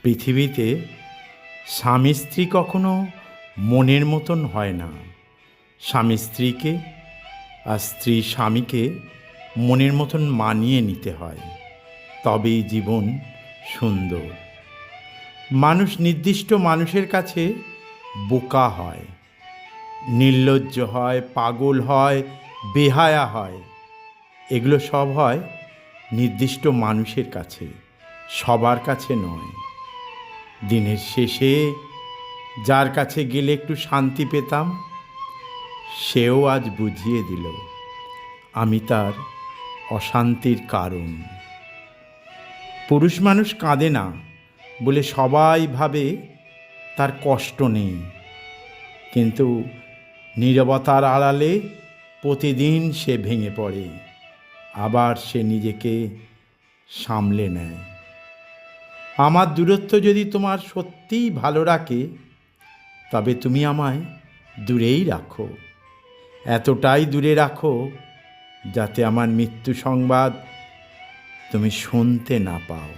পৃথিবীতে স্বামী স্ত্রী কখনো মনের মতন হয় না। স্বামী স্ত্রীকে আর স্ত্রী স্বামীকে মনের মতন মানিয়ে নিতে হয়, তবেই জীবন সুন্দর। মানুষ নির্দিষ্ট মানুষের কাছে বোকা হয়, নির্লজ্জ হয়, পাগল হয়, বেহায়া হয়। এগুলো সব হয় নির্দিষ্ট মানুষের কাছে, সবার কাছে নয়। দিনের শেষে যার কাছে গেলে একটু শান্তি পেতাম, সেও আজ বুঝিয়ে দিল আমি তার অশান্তির কারণ। পুরুষ মানুষ কাঁদে না বলে সবাই ভাবে তার কষ্ট নেই, কিন্তু নীরবতার আড়ালে প্রতিদিন সে ভেঙে পড়ে, আবার সে নিজেকে সামলে নেয়। আমার দূরত্ব যদি তোমার সত্যিই ভালো রাখে, তবে তুমি আমায় দূরেই রাখো, এতটাই দূরে রাখো যাতে আমার মৃত্যু সংবাদ তুমি শুনতে না পাও।